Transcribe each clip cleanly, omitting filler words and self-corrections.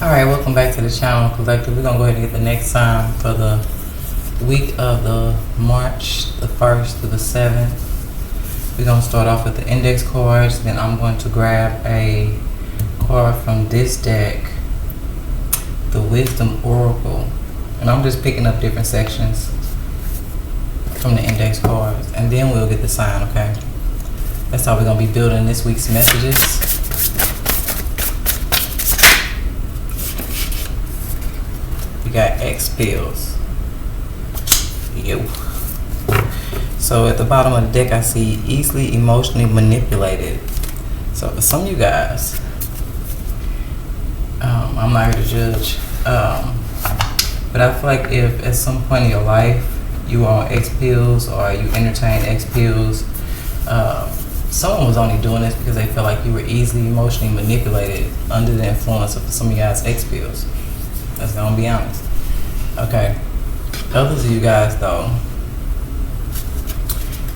Alright, welcome back to the channel, Collective. We're going to go ahead and get the next sign for the week of the March the 1st to the 7th. We're going to start off with the index cards. Then I'm going to grab a card from this deck, the Wisdom Oracle. And I'm just picking up different sections from the index cards. And then we'll get the sign, okay? That's how we're going to be building this week's messages. We got X bills. Yo. So at the bottom of the deck, I see easily emotionally manipulated. So for some of you guys, I'm not here to judge, but I feel like if at some point in your life you are on X pills or you entertain X pills, someone was only doing this because they felt like you were easily emotionally manipulated under the influence of some of you guys' X pills. Let's gonna be honest. Okay. Others of you guys though,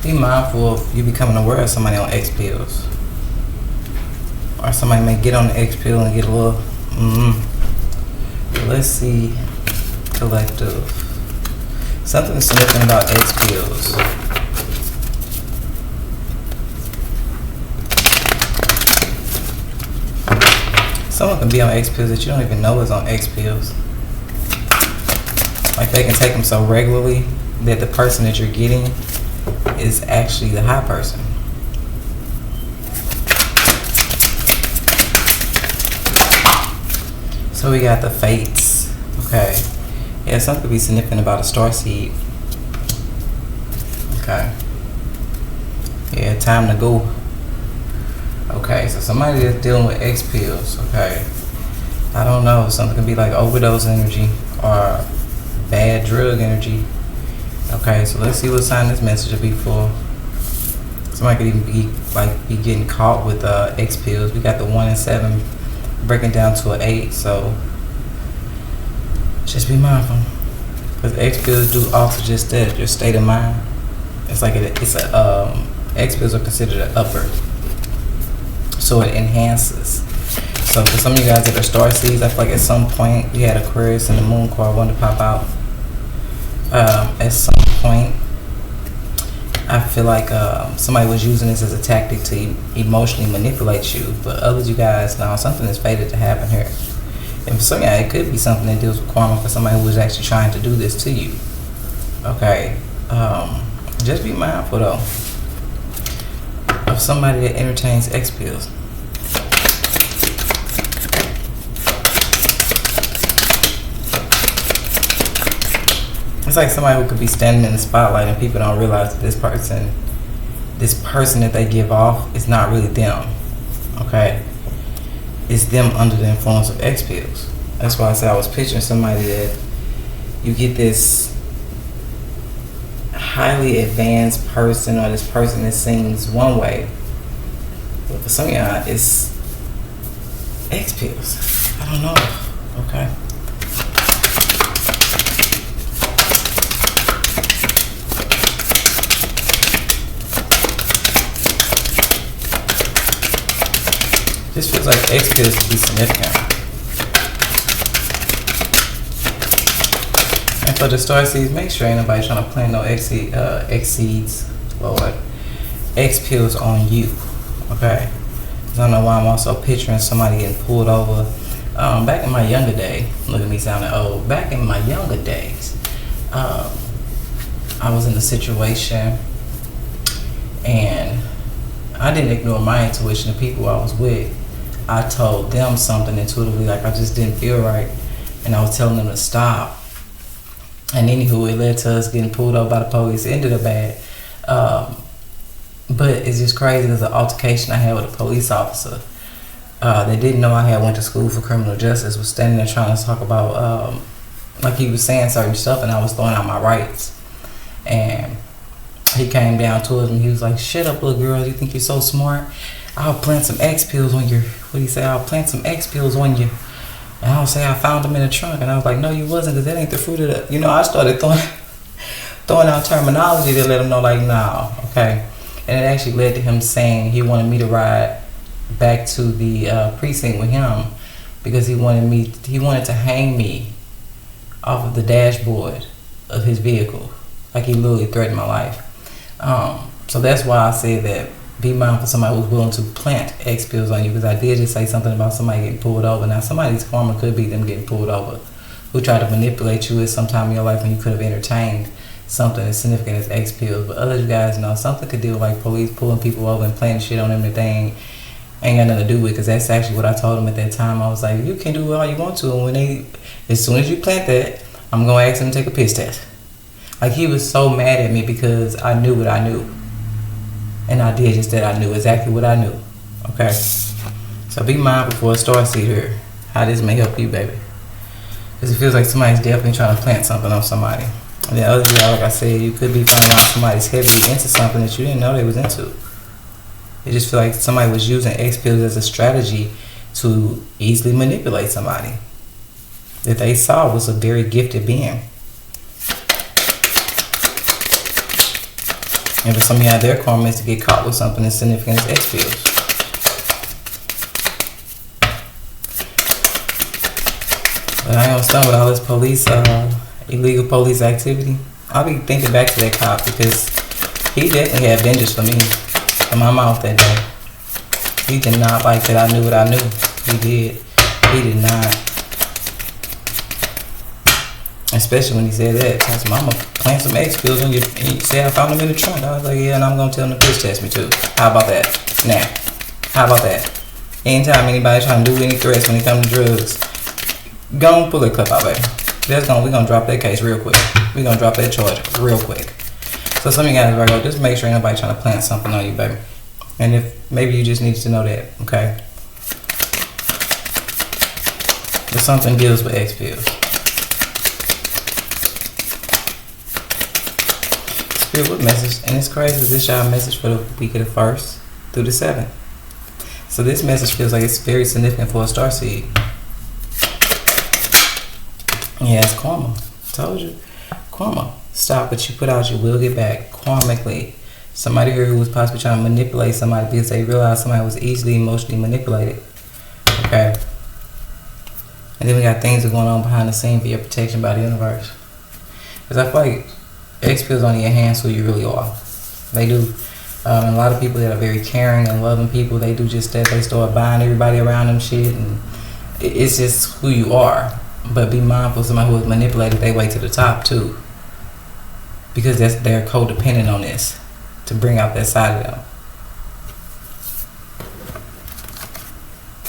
be mindful of you becoming aware of somebody on X pills. Or somebody may get on the X pill and get a little Let's see, Collective. Something significant about X pills. Someone can be on X pills that you don't even know is on X pills. Like they can take them so regularly that the person that you're getting is actually the high person. So we got the fates. Okay. Yeah, something could be significant about a star seed. Okay. Yeah, time to go. Okay, so somebody that's dealing with X pills, okay. I don't know, something could be like overdose energy or bad drug energy. Okay, so let's see what sign this message will be for. Somebody could even be getting caught with X pills. We got the 1 and 7 breaking down to an 8, so just be mindful. Because X pills do alter just that, your state of mind. It's like X pills are considered an upper. So it enhances. So for some of you guys that are star seeds, I feel like at some point we had Aquarius and the moon card wanted to pop out. At some point, I feel like somebody was using this as a tactic to emotionally manipulate you. But others, you guys, now something is fated to happen here. And for some of you, it could be something that deals with karma for somebody who was actually trying to do this to you. Okay, just be mindful though of somebody that entertains X pills. It's like somebody who could be standing in the spotlight and people don't realize that this person that they give off is not really them. Okay? It's them under the influence of X pills. That's why I said I was picturing somebody that you get this highly advanced person or this person that sings one way, but for some of y'all it's X pills. I don't know. Okay. This feels like X pills to be significant. And for the star seeds, make sure ain't nobody trying to plant no X seeds, Lord. X pills on you, okay? I don't know why I'm also picturing somebody getting pulled over. Back in my younger day, look at me sounding old. Back in my younger days, I was in a situation and I didn't ignore my intuition. The people I was with, I told them something intuitively, like I just didn't feel right, and I was telling them to stop. And anywho, it led to us getting pulled over by the police. It ended up bad, but it's just crazy. There's an altercation I had with a police officer. They didn't know I had went to school for criminal justice. Was standing there trying to talk about, like he was saying certain stuff, and I was throwing out my rights. And he came down towards me. He was like, "Shut up, little girl. You think you're so smart? I'll plant some X pills on your," what he say? "I'll plant some X pills on you." And I'll say I found them in the trunk. And I was like, "No, you wasn't, because that ain't the fruit of the," I started throwing out terminology to let him know, like, nah, okay. And it actually led to him saying he wanted me to ride back to the precinct with him because he wanted to hang me off of the dashboard of his vehicle. Like, he literally threatened my life. So that's why I said that be mindful of somebody who's willing to plant X pills on you, because I did just say something about somebody getting pulled over. Now, somebody's karma could be them getting pulled over, who tried to manipulate you at some time in your life when you could have entertained something as significant as X pills. But other guys know something could deal with, like, police pulling people over and planting shit on them that they ain't got nothing to do with, because that's actually what I told them at that time. I was like, you can do all you want to, and as soon as you plant that, I'm going to ask them to take a piss test. Like, he was so mad at me because I knew what I knew. And I did just that. I knew exactly what I knew. Okay? So be mindful for a starseed here, how this may help you, baby. Because it feels like somebody's definitely trying to plant something on somebody. And the other guy, like I said, you could be finding out somebody's heavily into something that you didn't know they was into. It just feel like somebody was using X pills as a strategy to easily manipulate somebody that they saw was a very gifted being. And for some of y'all, their karma is to get caught with something as significant as X pills. But I ain't gonna start with all this police, illegal police activity. I'll be thinking back to that cop, because he definitely had vengeance for me in my mouth that day. He did not like that I knew what I knew. He did. He did not. Especially when he said that. I said, Mama, plant some X pills on you. And you say I found them in the trunk. I was like, yeah, and I'm going to tell them to piss test me too. How about that? Now, how about that? Anytime anybody trying to do any threats when it comes to drugs, go and pull that clip out, baby. We're going to drop that case real quick. We're going to drop that charge real quick. So some of you guys, Virgo, just make sure ain't nobody trying to plant something on you, baby. And if maybe you just need to know that, okay? But something deals with X pills. Spirit, what message? And it's crazy, this y'all message for the week of the 1st through the 7th. So this message feels like it's very significant for a starseed. Yeah, it's karma. Told you. Karma. Stop what you put out, you will get back karmically. Somebody here who was possibly trying to manipulate somebody because they realized somebody was easily emotionally manipulated. Okay. And then we got things that are going on behind the scene for your protection by the universe. Because I feel like X pills only enhance who you really are. They do. And a lot of people that are very caring and loving people, they do just that. They start buying everybody around them shit, and it's just who you are. But be mindful of somebody who is manipulated, they way to the top too. Because they're codependent on this to bring out that side of them.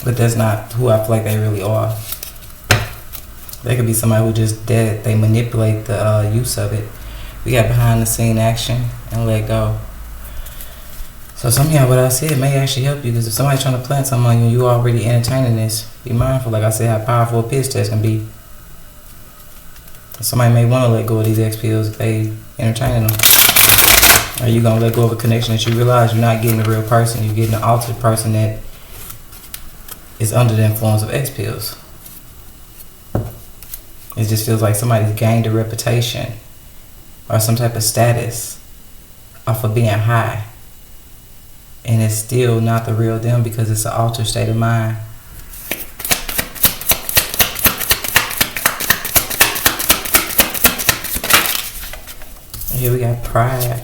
But that's not who I feel like they really are. They could be somebody who just dead. They manipulate the use of it. We got behind the scene action and let go. So somehow what I said may actually help you, because if somebody's trying to plant something on you and you already entertaining this, be mindful, like I said, how powerful a piss test can be. Somebody may want to let go of these X pills if they entertaining them. Or you going to let go of a connection that you realize you're not getting a real person, you're getting an altered person that is under the influence of X pills. It just feels like somebody's gained a reputation or some type of status off of being high. And it's still not the real them because it's an altered state of mind. Here we got pride.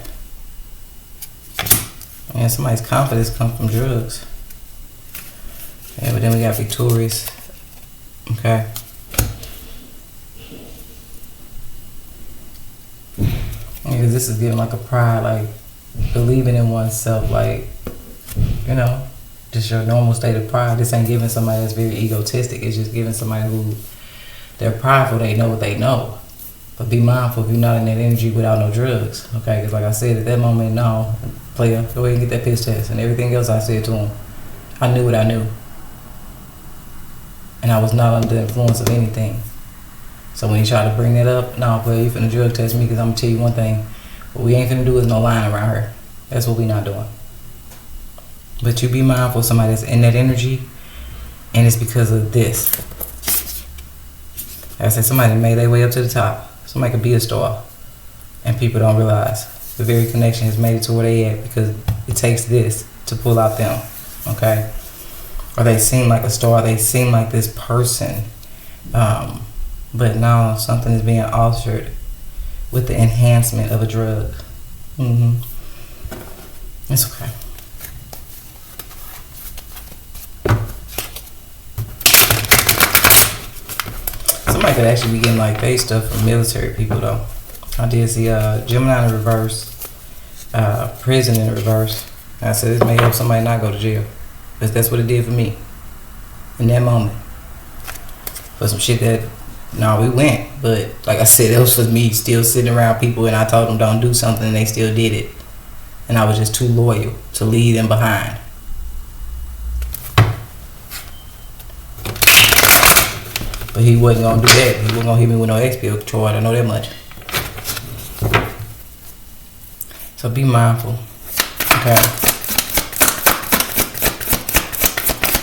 And somebody's confidence comes from drugs. Yeah, but then we got victorious. Okay. Because this is giving like a pride, like believing in oneself, like, you know, just your normal state of pride. This ain't giving somebody that's very egotistic. It's just giving somebody who, they're prideful, they know what they know. But be mindful if you're not in that energy without no drugs, okay? Because like I said, at that moment, no, player, go ahead and get that piss test. And everything else I said to him, I knew what I knew. And I was not under the influence of anything. So when he tried to bring that up, no, player, you finna drug test me, because I'm gonna tell you one thing. What we ain't finna do is no lying around here. That's what we not doing. But you be mindful of somebody that's in that energy, and it's because of this. Like I said, somebody made their way up to the top. Somebody could be a star, and people don't realize the very connection has made it to where they at, because it takes this to pull out them, okay? or they seem like a star, they seem like this person, but now something is being altered with the enhancement of a drug. It's okay. Somebody could actually be getting like base stuff from military people though. I did see Gemini in reverse, prison in reverse. And I said this may help somebody not go to jail, because that's what it did for me in that moment. For some shit that, no, we went, but like I said, it was for me still sitting around people, and I told them don't do something, and they still did it, and I was just too loyal to leave them behind. But he wasn't gonna do that. He wasn't gonna hit me with no XP charge. I know that much. So be mindful, okay?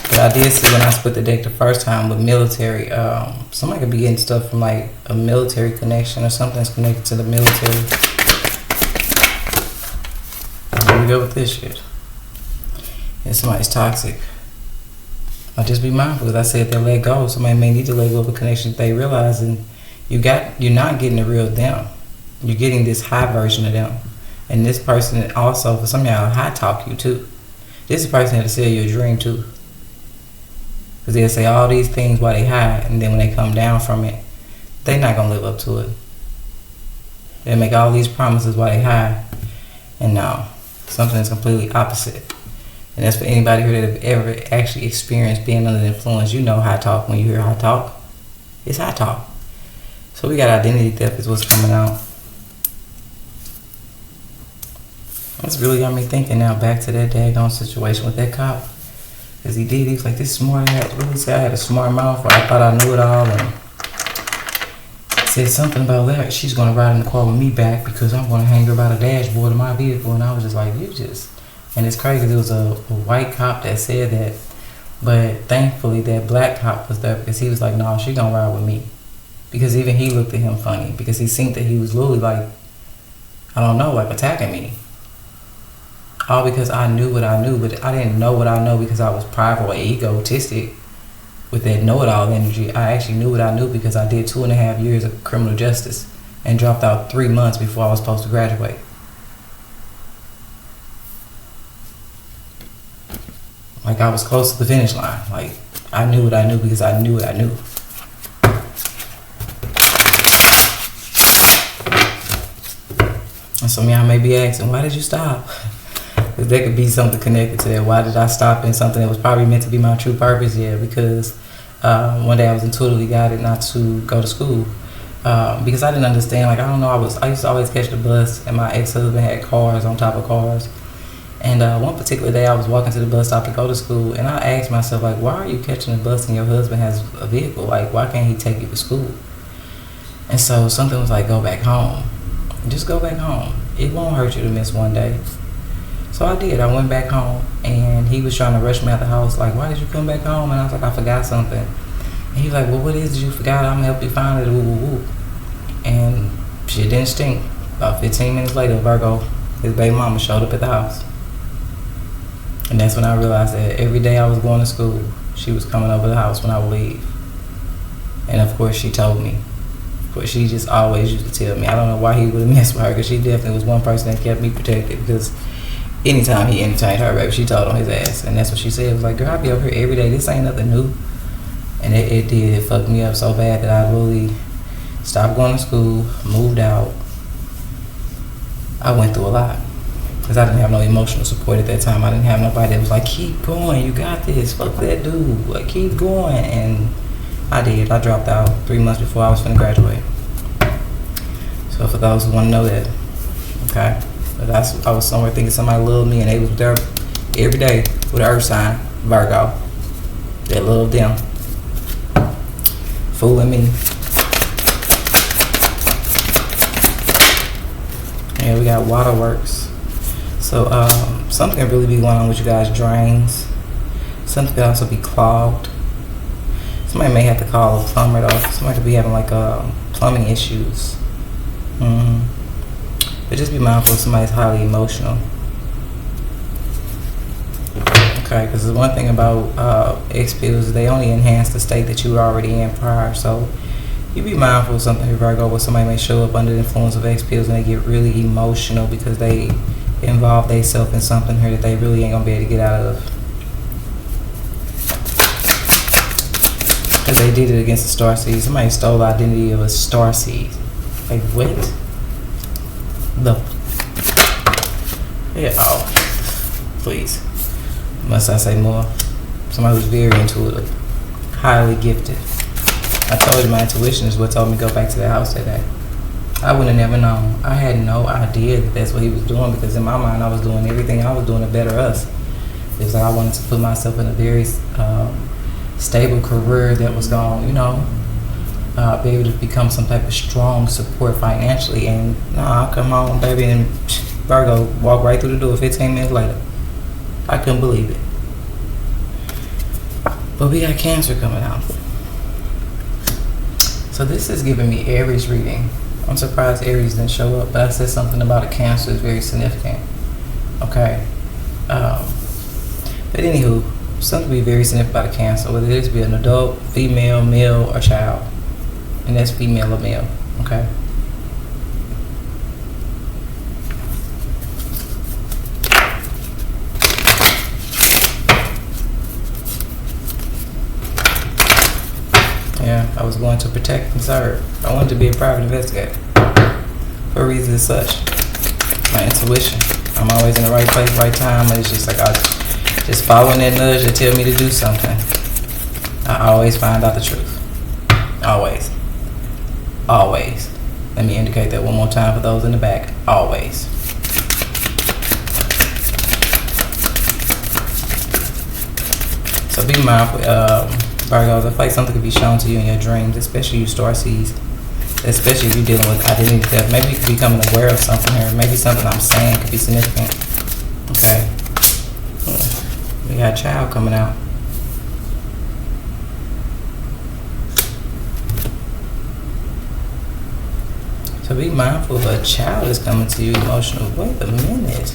But I did see when I split the deck the first time with military, somebody could be getting stuff from like a military connection or something that's connected to the military. Here we go with this shit. And somebody's toxic. I'll just be mindful, because I said they'll let go. Somebody may need to let go of a connection that they realize, and you're not getting the real them. You're getting this high version of them. And this person also, for some of y'all, high talk you too. This is a person that'll sell you a dream too. Because they'll say all these things while they high, and then when they come down from it, they're not going to live up to it. They'll make all these promises while they high, and now something is completely opposite. And that's for anybody here that have ever actually experienced being under the influence. You know high talk. When you hear high talk, it's high talk. So we got identity theft is what's coming out. That's really got me thinking now back to that daggone situation with that cop. Because he was like, this smart ass, really said I had a smart mouth, or I thought I knew it all, and said something about that. She's going to ride in the car with me back because I'm going to hang her by the dashboard of my vehicle. And I was just like, and it's crazy because it was a white cop that said that, but thankfully that black cop was there, because he was like, no, she going to ride with me. Because even he looked at him funny, because he seemed that he was literally like, I don't know, like attacking me. All because I knew what I knew, but I didn't know what I know because I was prideful or egotistic with that know-it-all energy. I actually knew what I knew because I did 2.5 years of criminal justice and dropped out 3 months before I was supposed to graduate. Like I was close to the finish line. Like I knew what I knew because I knew what I knew. And some of y'all may be asking, why did you stop? Because there could be something connected to that. Why did I stop in something that was probably meant to be my true purpose? Yeah, because one day I was intuitively guided not to go to school because I didn't understand. Like I don't know, I used to always catch the bus, and my ex-husband had cars on top of cars. And one particular day I was walking to the bus stop to go to school, and I asked myself, like, why are you catching the bus and your husband has a vehicle? Like, why can't he take you to school? And so something was like, go back home. Just go back home. It won't hurt you to miss one day. So I did. I went back home, and he was trying to rush me out the house, like, why did you come back home? And I was like, I forgot something. And he was like, well, what is it you forgot? I'm going to help you find it, woo, woo, woo. And shit didn't stink. About 15 minutes later, Virgo, his baby mama, showed up at the house. And that's when I realized that every day I was going to school, she was coming over the house when I would leave. And of course, she told me. Of course, she just always used to tell me. I don't know why he would have messed with her, because she definitely was one person that kept me protected, because anytime he entertained her, baby, she told on his ass. And that's what she said. It was like, girl, I be over here every day. This ain't nothing new. And it did. It fucked me up so bad that I really stopped going to school, moved out. I went through a lot. Because I didn't have no emotional support at that time. I didn't have nobody that was like, keep going, you got this, fuck that dude, like, keep going. And I did. I dropped out 3 months before I was finna graduate. So for those who want to know that, okay? But I was somewhere thinking somebody loved me, and they was there every day with an earth sign, Virgo, that loved them. Fooling me. And we got waterworks. So something can really be going on with you guys' drains. Something could also be clogged. Somebody may have to call a plumber though. Somebody could be having like plumbing issues. But just be mindful if somebody's highly emotional. Okay, because the one thing about X pills is they only enhance the state that you were already in prior. So you be mindful of something here, Virgo, where somebody may show up under the influence of X pills and they get really emotional because they involve themselves in something here that they really ain't gonna be able to get out of. Because they did it against the star seed. Somebody stole the identity of a star seed. Like what? Yeah, oh, please. Must I say more? Somebody who's very intuitive, highly gifted. I told you my intuition is what told me to go back to the house that day. I would have never known. I had no idea that that's what he was doing, because in my mind I was doing everything I was doing to better us. It was like I wanted to put myself in a very stable career that was going, be able to become some type of strong support financially. And I'll come home, baby, and Virgo walk right through the door 15 minutes later. I couldn't believe it. But we got Cancer coming out. So this is giving me Aries reading. I'm surprised Aries didn't show up, but I said something about a Cancer is very significant. Okay. But anywho, something to be very significant about a Cancer, whether it is be an adult, female, male, or child. And that's female or male. Okay. Yeah, I was going to protect and serve. I wanted to be a private investigator for a reason as such. My intuition. I'm always in the right place, right time. It's just like I just following that nudge to tell me to do something. I always find out the truth. Always. Always. Let me indicate that one more time for those in the back. Always. So be mindful. Virgos, I feel like something could be shown to you in your dreams, especially you starseeds, especially if you're dealing with identity theft. Maybe you could be becoming aware of something here. Maybe something I'm saying could be significant. Okay. We got a child coming out. So be mindful if a child is coming to you emotional. Wait a minute.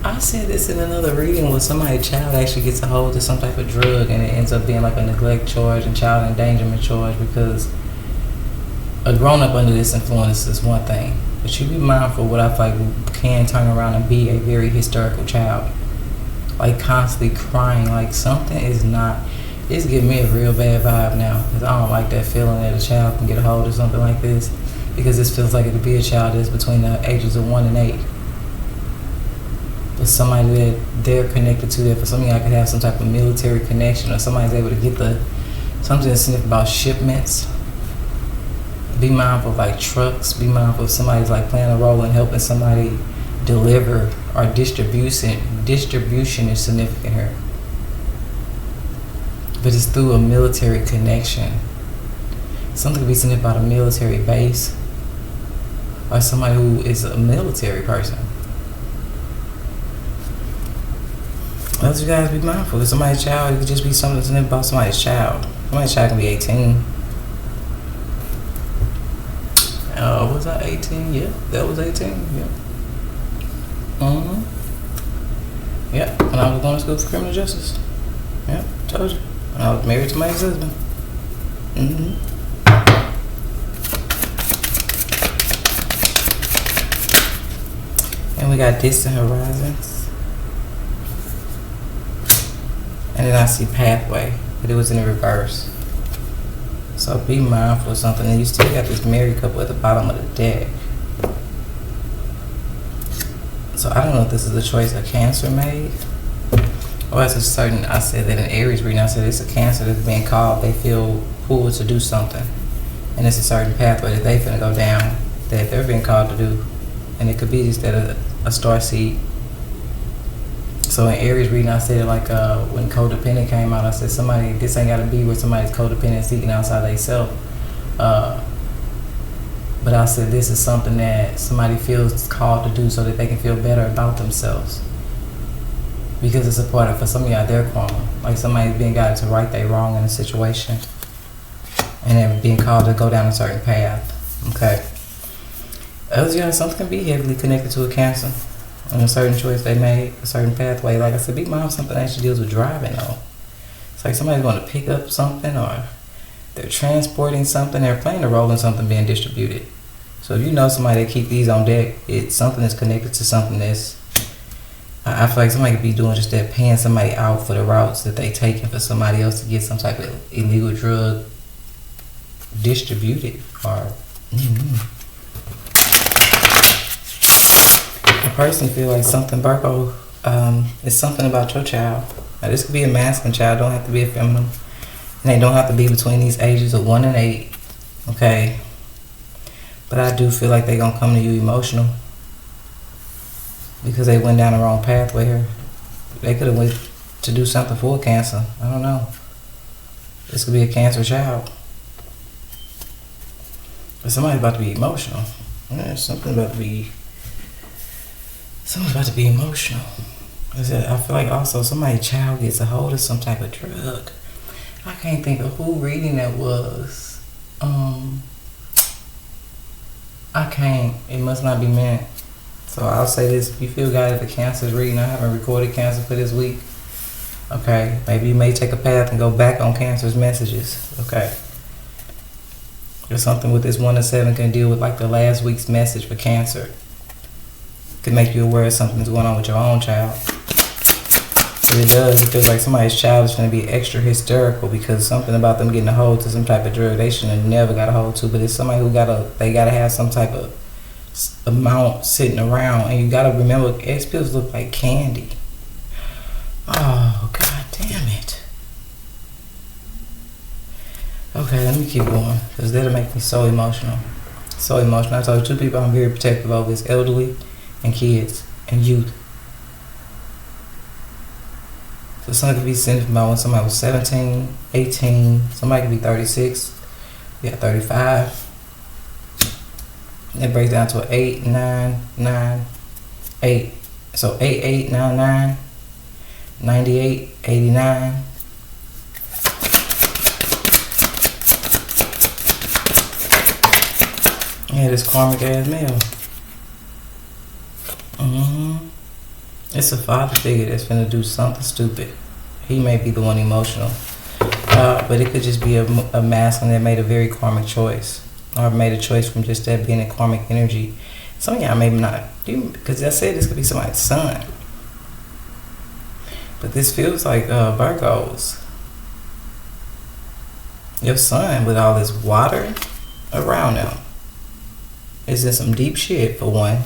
I said this in another reading where somebody's child actually gets a hold of some type of drug and it ends up being like a neglect charge and child endangerment charge, because a grown-up under this influence is one thing, but you be mindful what I feel like can turn around and be a very hysterical child, like constantly crying, like something is not, it's giving me a real bad vibe now, because I don't like that feeling that a child can get a hold of something like this, because this feels like it could be a child that's between the ages of 1 and 8. But somebody that they're connected to, that for some of y'all could have some type of military connection, or somebody's able to get something that's significant about shipments. Be mindful of like trucks. Be mindful if somebody's like playing a role in helping somebody deliver, or distribution. Distribution is significant here, but it's through a military connection. Something could be significant about a military base, or somebody who is a military person. Let you guys be mindful. If somebody's child, it could just be something about somebody's child. Somebody's child can be 18. Was that 18? Yeah, that was 18. Yeah. Yeah, when I was going to school for criminal justice. Yeah, told you. When I was married to my ex-husband. And we got distant horizons. And then I see pathway, but it was in the reverse. So be mindful of something. And you still got this married couple at the bottom of the deck. So I don't know if this is a choice a Cancer made, or it's a certain, I said that in Aries reading, I said it's a Cancer that's being called, they feel pulled to do something. And it's a certain pathway that they finna go down that they're being called to do. And it could be just that a star seed. So in Aries reading, I said like when codependent came out, I said this ain't got to be where somebody's codependent seeking outside themselves. But I said this is something that somebody feels called to do so that they can feel better about themselves. Because it's a part of, for some of y'all, their karma. Like somebody's being guided to right their wrong in a situation. And then being called to go down a certain path. Okay. Y'all, something can be heavily connected to a Cancer. And a certain choice they made, a certain pathway. Like I said, Big Mom, something actually deals with driving though. It's like somebody's going to pick up something, or they're transporting something, they're playing a role in something being distributed. So if you know somebody that keep these on deck, it's something that's connected to something that's, I feel like somebody could be doing just that, paying somebody out for the routes that they taking for somebody else to get some type of illegal drug distributed. Or a person feel like something, Virgo, is something about your child. Now this could be a masculine child, don't have to be a feminine. And they don't have to be between these ages of 1 and 8. Okay. But I do feel like they're going to come to you emotional. Because they went down the wrong pathway here. They could have went to do something for Cancer. I don't know. This could be a Cancer child. But somebody's about to be emotional. Yeah, something's about to be emotional. I feel like also somebody's child gets a hold of some type of drug. I can't think of who reading that was. I can't. It must not be meant. So I'll say this: if you feel guided for Cancer's reading, I haven't recorded Cancer for this week. Okay, maybe you may take a path and go back on Cancer's messages. Okay, there's something with this 1 to 7 can deal with like the last week's message for Cancer. Could make you aware of something that's going on with your own child. But it does. It feels like somebody's child is going to be extra hysterical because something about them getting a hold to some type of drug they should have never got a hold to. But it's somebody who they gotta have some type of amount sitting around, and you gotta remember, X pills look like candy. Oh, god damn it. Okay, let me keep going, because that'll make me so emotional. So emotional. I told you 2 people I'm very protective of is elderly and kids and youth. So somebody could be sitting about when somebody was 17, 18, somebody could be 36, yeah, 35. It breaks down to an 8, 9, 9, 8. So 8, 8, 9, 9, 98, 89. Yeah, this karmic ass male. It's a father figure that's finna do something stupid. He may be the one emotional. But it could just be a masculine that made a very karmic choice. Or made a choice from just that being a karmic energy. Some of y'all maybe not, because I said this could be somebody's son. But this feels like Virgos. Your son, with all this water around them, is in some deep shit, for one.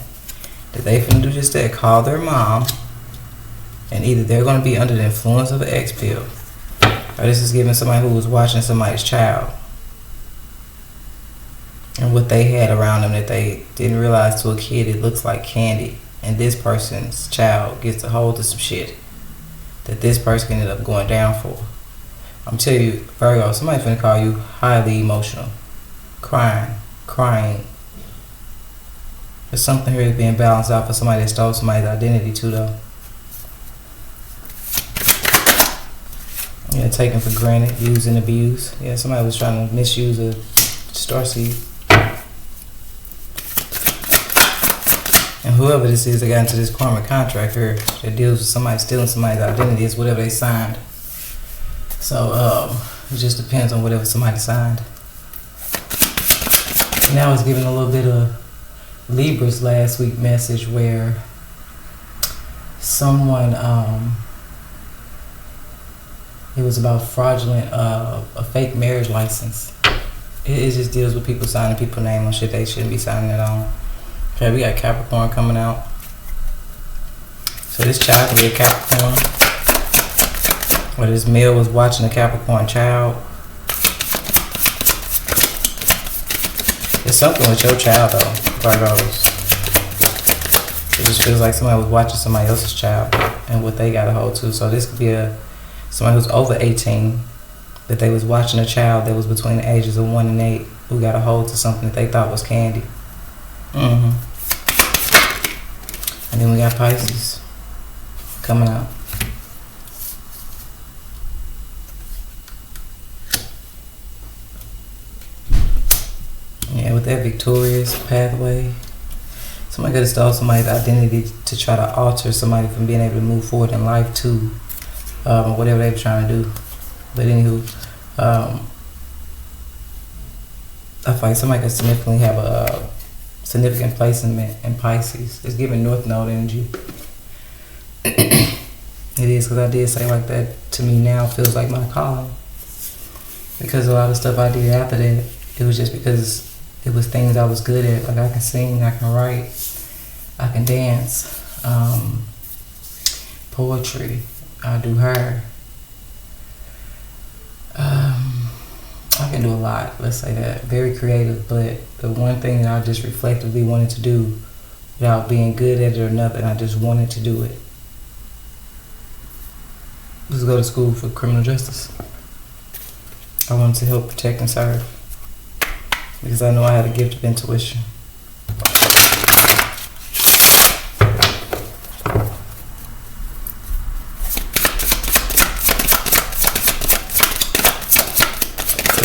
That they finna do just that, call their mom, and either they're gonna be under the influence of an X pill, or this is giving somebody who was watching somebody's child. And what they had around them that they didn't realize to a kid it looks like candy. And this person's child gets a hold of some shit that this person ended up going down for. I'm telling you, Virgo, somebody's finna call you highly emotional. Crying. There's something here that's being balanced out for somebody that stole somebody's identity too, though. Yeah, taken for granted, used and abused. Yeah, somebody was trying to misuse a starseed. And whoever this is that got into this karmic contract here that deals with somebody stealing somebody's identity is whatever they signed. So it just depends on whatever somebody signed. Now it's giving a little bit of Libra's last week message where someone it was about fraudulent a fake marriage license. It just deals with people signing people's name on shit they shouldn't be signing it on. Okay, we got Capricorn coming out. So this child can be a Capricorn. Or this male was watching a Capricorn child. There's something with your child though, Virgos. It just feels like somebody was watching somebody else's child and what they got a hold to. So this could be somebody who's over 18, that they was watching a child that was between the ages of 1 and 8 who got a hold to something that they thought was candy. And then we got Pisces coming out. Yeah, with that victorious pathway, Somebody could have stole somebody's identity to try to alter somebody from being able to move forward in life too, or whatever they were trying to do. But anywho, I feel like somebody could significantly have a significant placement in Pisces. It's giving North Node energy. It is, because I did say like that to me now feels like my calling. Because a lot of stuff I did after that, it was just because it was things I was good at. Like I can sing, I can write, I can dance, poetry, I do hair. I can do a lot, let's say that. Very creative, but the one thing that I just reflectively wanted to do without being good at it or nothing, I just wanted to do it. Just go to school for criminal justice. I wanted to help protect and serve because I know I had a gift of intuition.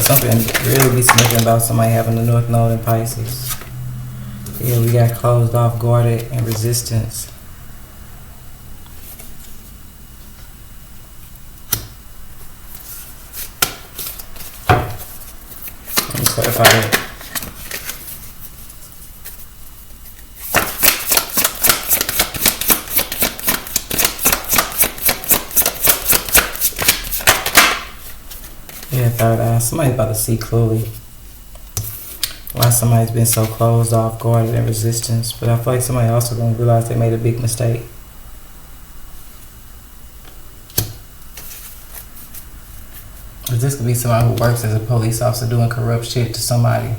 Something really be significant about somebody having the North Node in Pisces. Yeah, we got closed off, guarded, and resistance. Let me clarify that. Yeah, third eye. Somebody's about to see clearly why somebody's been so closed off, guarded, and resistance. But I feel like somebody also gonna realize they made a big mistake. But this could be somebody who works as a police officer doing corrupt shit to somebody,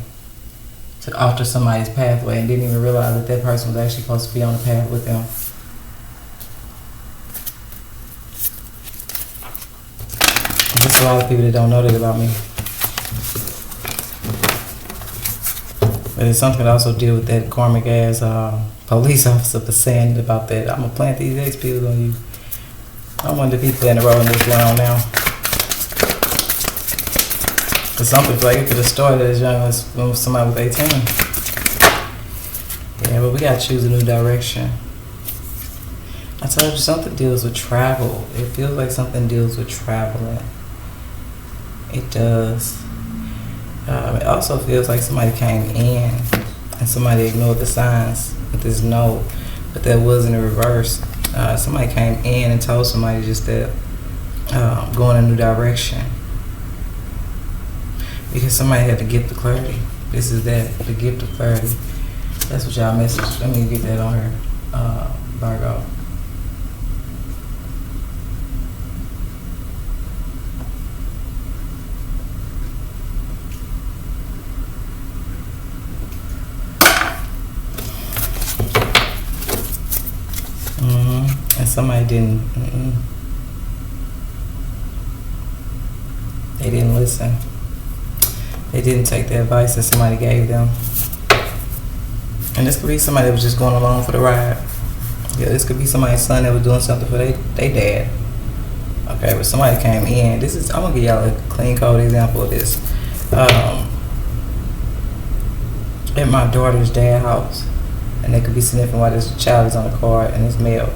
to alter somebody's pathway, and didn't even realize that that person was actually supposed to be on the path with them. There's a lot of people that don't know that about me. But it's something that also deal with that karmic ass police officer for saying about that. I'm gonna plant these X pills on you. I'm one of the people in the road in this going on now. Cause some people like it could have started as young as when somebody was 18. Yeah, but we gotta choose a new direction. I told you something deals with travel. It feels like something deals with traveling. It does. It also feels like somebody came in and somebody ignored the signs with this no, but that was in the reverse. Somebody came in and told somebody just that go in a new direction. Because somebody had the gift of clarity. This is that, the gift of clarity. That's what y'all message. Let me get that on here. Virgo. And somebody didn't. They didn't listen. They didn't take the advice that somebody gave them. And this could be somebody that was just going along for the ride. Yeah, this could be somebody's son that was doing something for their dad. Okay, but somebody came in. I'm gonna give y'all a clean code example of this. At my daughter's dad's house, and it could be significant why this child is on the card and it's male.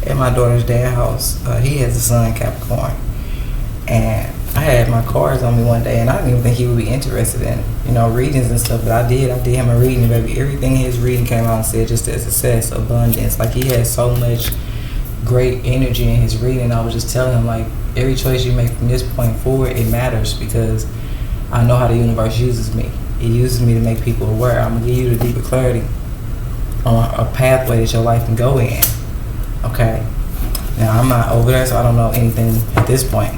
At my daughter's dad's house, he has a son, Capricorn, and I had my cards on me one day, and I didn't even think he would be interested in, readings and stuff. But I did him a reading, baby. Everything in his reading came out and said just as success, abundance. Like he had so much great energy in his reading. I was just telling him, like, every choice you make from this point forward, it matters because I know how the universe uses me. It uses me to make people aware. I'm gonna give you the deeper clarity on a pathway that your life can go in. Okay. Now I'm not over there, so I don't know anything at this point.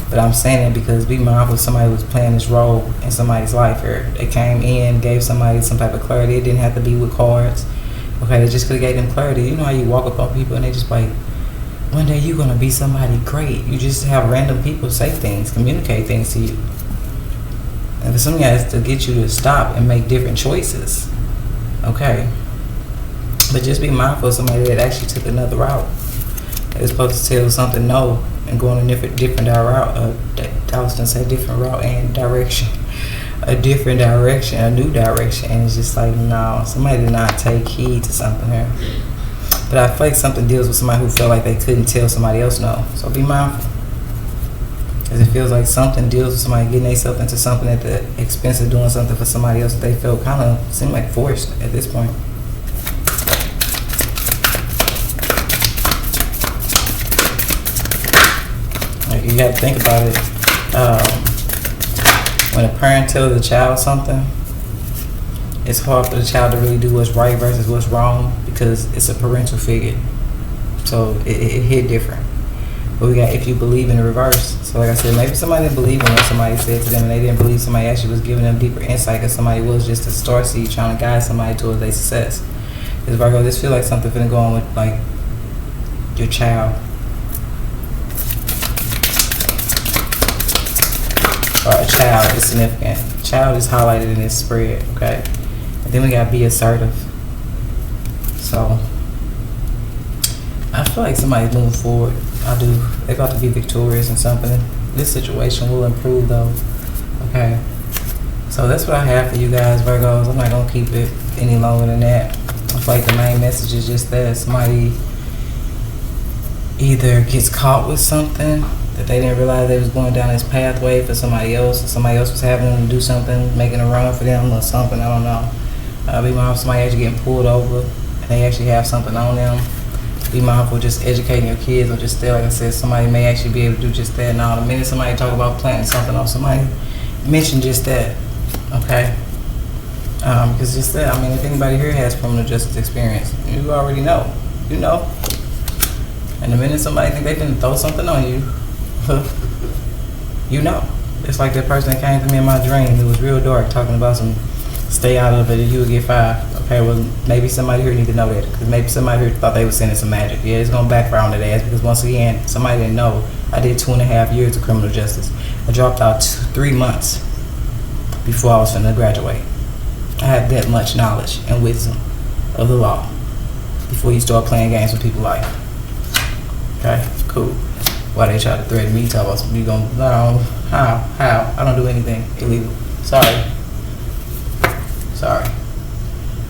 But I'm saying it because be mindful of somebody who's playing this role in somebody's life here. They came in, gave somebody some type of clarity. It didn't have to be with cards. Okay, they just could have gave them clarity. You know how you walk up on people and they just like, one day you're gonna be somebody great. You just have random people say things, communicate things to you. And for some guys to get you to stop and make different choices. Okay. But just be mindful of somebody that actually took another route. They was supposed to tell something no and go on a different route. I was gonna say different route and direction. a different direction, a new direction, and it's just like, no, somebody did not take heed to something here. But I feel like something deals with somebody who felt like they couldn't tell somebody else no. So be mindful. Because it feels like something deals with somebody getting themselves into something at the expense of doing something for somebody else that they felt kind of seemed like forced at this point. Like, you got to think about it. When a parent tells a child something, it's hard for the child to really do what's right versus what's wrong because it's a parental figure. So it hit different. But we got if you believe in the reverse. So like I said, maybe somebody didn't believe in what somebody said to them and they didn't believe somebody actually was giving them deeper insight because somebody was just a star seed trying to guide somebody towards their success. Because Virgo, this feel like something finna go on with like your child. Or a child is significant. Child is highlighted in this spread, okay? And then we gotta be assertive. So I feel like somebody's moving forward. I do. They're about to be victorious in something. This situation will improve though. Okay. So that's what I have for you guys, Virgos. I'm not gonna keep it any longer than that. I feel like the main message is just that somebody either gets caught with something that they didn't realize they was going down this pathway for somebody else, or somebody else was having them do something, making a run for them or something, I don't know. Be mindful somebody actually getting pulled over and they actually have something on them. Be mindful just educating your kids or just there, like I said, somebody may actually be able to do just that. Now, the minute somebody talk about planting something on somebody, mention just that, okay? Because just that, I mean, if anybody here has criminal justice experience, you already know, you know. And the minute somebody think they can throw something on you, you know. It's like that person that came to me in my dream. It was real dark, talking about some stay out of it and you would get fired. Okay, well, maybe somebody here need to know that. Because maybe somebody here thought they was sending some magic. Yeah, it's going to backfire on that ass. Because once again, somebody didn't know. I did 2.5 years of criminal justice. I dropped out 3 months before I was going to graduate. I had that much knowledge and wisdom of the law before you start playing games with people's life. Okay, cool. Why they try to threaten me, talk about some, you gonna, no, how, I don't do anything illegal. Sorry.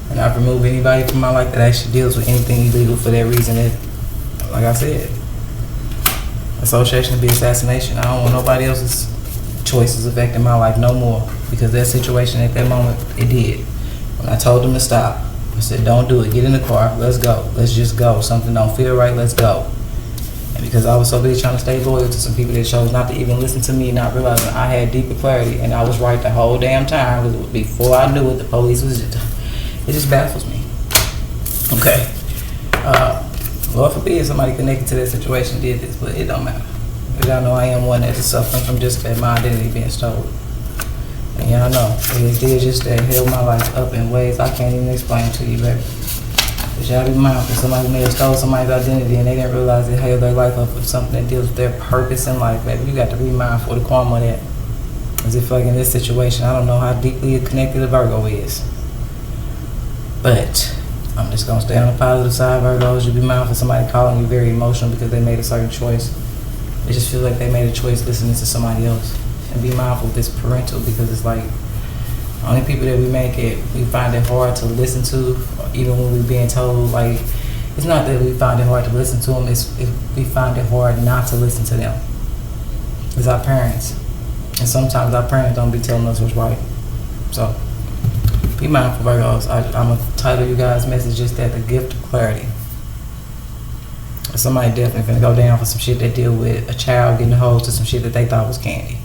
And I've removed anybody from my life that actually deals with anything illegal for that reason. That, like I said, association to be assassination. I don't want nobody else's choices affecting my life no more, because that situation at that moment, it did. When I told them to stop, I said, don't do it, get in the car, let's go, let's just go. Something don't feel right, let's go. And because I was so busy trying to stay loyal to some people that chose not to even listen to me, not realizing I had deeper clarity and I was right the whole damn time, because before I knew it, the police was just, it just baffles me. Okay. Lord forbid somebody connected to that situation did this, but it don't matter. Because y'all know I am one that is suffering from just that my identity being stolen. And y'all know, it did just that, held my life up in ways I can't even explain to you, baby. But y'all be mindful, somebody may have stole somebody's identity and they didn't realize it held their life up with something that deals with their purpose in life, baby. You got to be mindful of the karma of that. As if like in this situation, I don't know how deeply connected a Virgo is. But I'm just going to stay on the positive side, Virgos. You be mindful of somebody calling you very emotional because they made a certain choice. It just feels like they made a choice listening to somebody else. And be mindful of this parental, because it's like, only people that we make it, we find it hard to listen to, even when we're being told, like, it's not that we find it hard to listen to them, it's we find it hard not to listen to them. It's our parents. And sometimes our parents don't be telling us what's right. So, be mindful, Virgos. I'm going to title you guys' message just that, the gift of clarity. Somebody definitely finna go down for some shit that deal with a child getting a hold to some shit that they thought was candy.